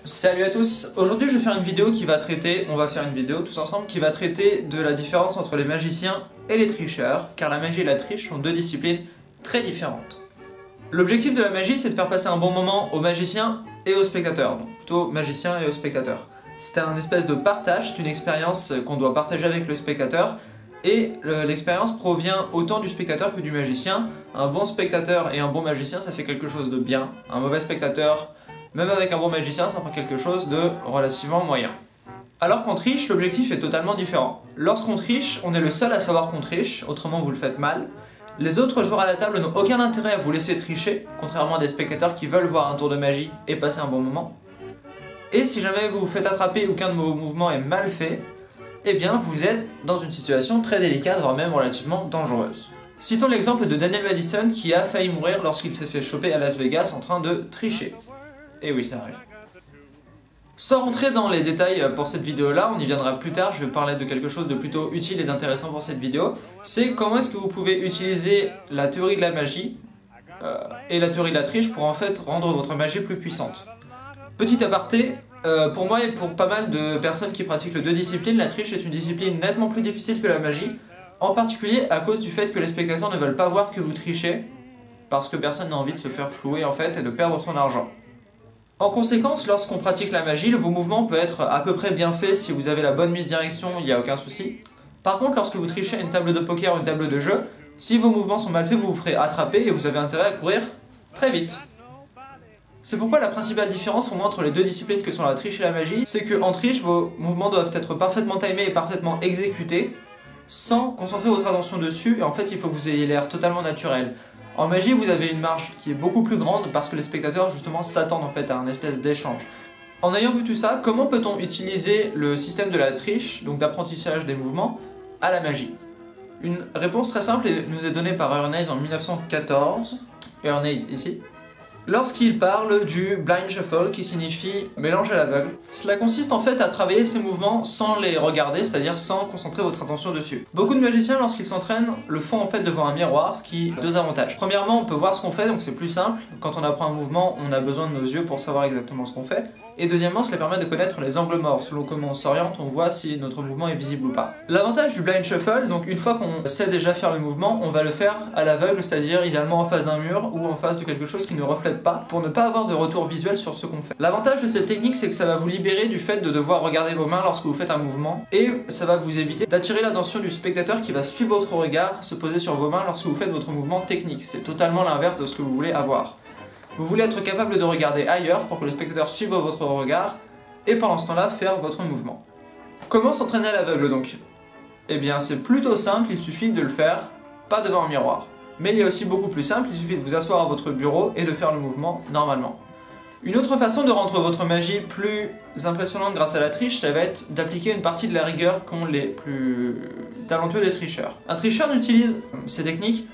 Salut à tous, aujourd'hui je vais faire une vidéo qui va traiter, on va faire une vidéo tous ensemble, qui va traiter de la différence entre les magiciens et les tricheurs, car la magie et la triche sont deux disciplines très différentes. L'objectif de la magie, c'est de faire passer un bon moment aux magiciens et aux spectateurs, donc plutôt magiciens et aux spectateurs. C'est un espèce de partage, c'est une expérience qu'on doit partager avec le spectateur, et l'expérience provient autant du spectateur que du magicien. Un bon spectateur et un bon magicien, ça fait quelque chose de bien. Un mauvais spectateur, même avec un bon magicien, ça fait quelque chose de relativement moyen. Alors qu'en triche, l'objectif est totalement différent. Lorsqu'on triche, on est le seul à savoir qu'on triche, autrement vous le faites mal. Les autres joueurs à la table n'ont aucun intérêt à vous laisser tricher, contrairement à des spectateurs qui veulent voir un tour de magie et passer un bon moment. Et si jamais vous vous faites attraper ou qu'un de vos mouvements est mal fait, eh bien vous êtes dans une situation très délicate, voire même relativement dangereuse. Citons l'exemple de Daniel Madison qui a failli mourir lorsqu'il s'est fait choper à Las Vegas en train de tricher. Et oui, ça arrive. Sans rentrer dans les détails pour cette vidéo-là, on y viendra plus tard, je vais parler de quelque chose de plutôt utile et d'intéressant pour cette vidéo. C'est comment est-ce que vous pouvez utiliser la théorie de la magie et la théorie de la triche pour en fait rendre votre magie plus puissante. Petit aparté, pour moi et pour pas mal de personnes qui pratiquent les deux disciplines, la triche est une discipline nettement plus difficile que la magie, en particulier à cause du fait que les spectateurs ne veulent pas voir que vous trichez, parce que personne n'a envie de se faire flouer en fait et de perdre son argent. En conséquence, lorsqu'on pratique la magie, vos mouvements peuvent être à peu près bien faits si vous avez la bonne mise direction, il n'y a aucun souci. Par contre, lorsque vous trichez à une table de poker ou une table de jeu, si vos mouvements sont mal faits, vous vous ferez attraper et vous avez intérêt à courir très vite. C'est pourquoi la principale différence pour moi entre les deux disciplines que sont la triche et la magie, c'est qu'en triche, vos mouvements doivent être parfaitement timés et parfaitement exécutés, sans concentrer votre attention dessus, et en fait il faut que vous ayez l'air totalement naturel. En magie, vous avez une marge qui est beaucoup plus grande parce que les spectateurs justement s'attendent en fait à un espèce d'échange. En ayant vu tout ça, comment peut-on utiliser le système de la triche, donc d'apprentissage des mouvements, à la magie? Une réponse très simple nous est donnée par Ernest en 1914, Ernest ici, lorsqu'il parle du blind shuffle qui signifie mélange à l'aveugle. Cela consiste en fait à travailler ces mouvements sans les regarder, c'est-à-dire sans concentrer votre attention dessus. Beaucoup de magiciens lorsqu'ils s'entraînent le font en fait devant un miroir, ce qui a deux avantages. Premièrement, on peut voir ce qu'on fait, donc c'est plus simple. Quand on apprend un mouvement, on a besoin de nos yeux pour savoir exactement ce qu'on fait. Et deuxièmement, cela permet de connaître les angles morts. Selon comment on s'oriente, on voit si notre mouvement est visible ou pas. L'avantage du blind shuffle, donc une fois qu'on sait déjà faire le mouvement, on va le faire à l'aveugle, c'est-à-dire idéalement en face d'un mur ou en face de quelque chose qui ne reflète pas, pour ne pas avoir de retour visuel sur ce qu'on fait. L'avantage de cette technique, c'est que ça va vous libérer du fait de devoir regarder vos mains lorsque vous faites un mouvement, et ça va vous éviter d'attirer l'attention du spectateur qui va suivre votre regard se poser sur vos mains lorsque vous faites votre mouvement technique. C'est totalement l'inverse de ce que vous voulez avoir. Vous voulez être capable de regarder ailleurs pour que le spectateur suive votre regard, et pendant ce temps-là, faire votre mouvement. Comment s'entraîner à l'aveugle donc? Eh bien c'est plutôt simple, il suffit de le faire, pas devant un miroir. Mais il est aussi beaucoup plus simple, il suffit de vous asseoir à votre bureau et de faire le mouvement normalement. Une autre façon de rendre votre magie plus impressionnante grâce à la triche, ça va être d'appliquer une partie de la rigueur qu'ont les plus talentueux des tricheurs. Un tricheur n'utilise ces techniques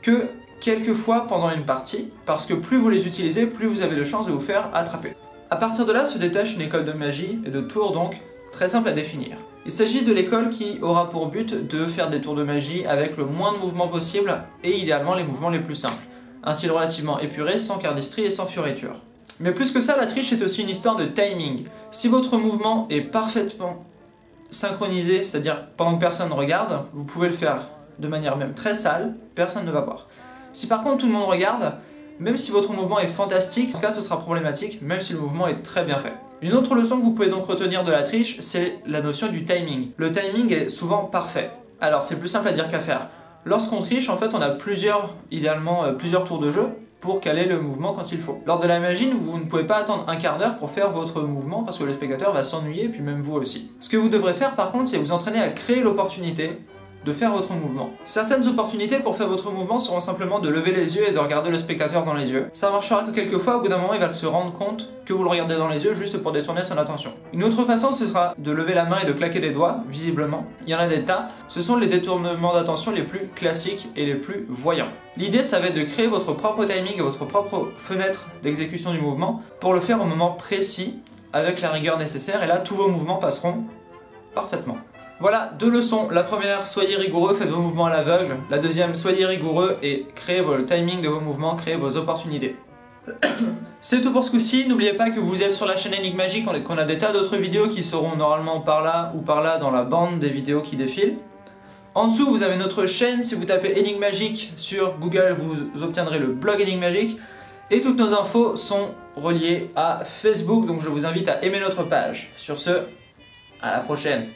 que quelques fois pendant une partie, parce que plus vous les utilisez, plus vous avez de chances de vous faire attraper. A partir de là se détache une école de magie et de tours donc très simple à définir. Il s'agit de l'école qui aura pour but de faire des tours de magie avec le moins de mouvements possible et idéalement les mouvements les plus simples. Un style relativement épuré, sans cardistrie et sans fioriture. Mais plus que ça, la triche est aussi une histoire de timing. Si votre mouvement est parfaitement synchronisé, c'est-à-dire pendant que personne ne regarde, vous pouvez le faire de manière même très sale, personne ne va voir. Si par contre tout le monde regarde, même si votre mouvement est fantastique, dans ce cas ce sera problématique, même si le mouvement est très bien fait. Une autre leçon que vous pouvez donc retenir de la triche, c'est la notion du timing. Le timing est souvent parfait. Alors c'est plus simple à dire qu'à faire. Lorsqu'on triche, en fait, on a idéalement plusieurs tours de jeu pour caler le mouvement quand il faut. Lors de la magie, vous ne pouvez pas attendre un quart d'heure pour faire votre mouvement parce que le spectateur va s'ennuyer et puis même vous aussi. Ce que vous devrez faire par contre, c'est vous entraîner à créer l'opportunité de faire votre mouvement. Certaines opportunités pour faire votre mouvement seront simplement de lever les yeux et de regarder le spectateur dans les yeux. Ça marchera que quelques fois, au bout d'un moment il va se rendre compte que vous le regardez dans les yeux juste pour détourner son attention. Une autre façon ce sera de lever la main et de claquer les doigts, visiblement. Il y en a des tas. Ce sont les détournements d'attention les plus classiques et les plus voyants. L'idée ça va être de créer votre propre timing et votre propre fenêtre d'exécution du mouvement pour le faire au moment précis avec la rigueur nécessaire et là tous vos mouvements passeront parfaitement. Voilà, deux leçons. La première, soyez rigoureux, faites vos mouvements à l'aveugle. La deuxième, soyez rigoureux et créez le timing de vos mouvements, créez vos opportunités. C'est tout pour ce coup-ci, n'oubliez pas que vous êtes sur la chaîne Enigmagique, qu'on a des tas d'autres vidéos qui seront normalement par là ou par là dans la bande des vidéos qui défilent. En dessous, vous avez notre chaîne, si vous tapez Enigmagique sur Google, vous obtiendrez le blog Enigmagique. Et toutes nos infos sont reliées à Facebook, donc je vous invite à aimer notre page. Sur ce, à la prochaine.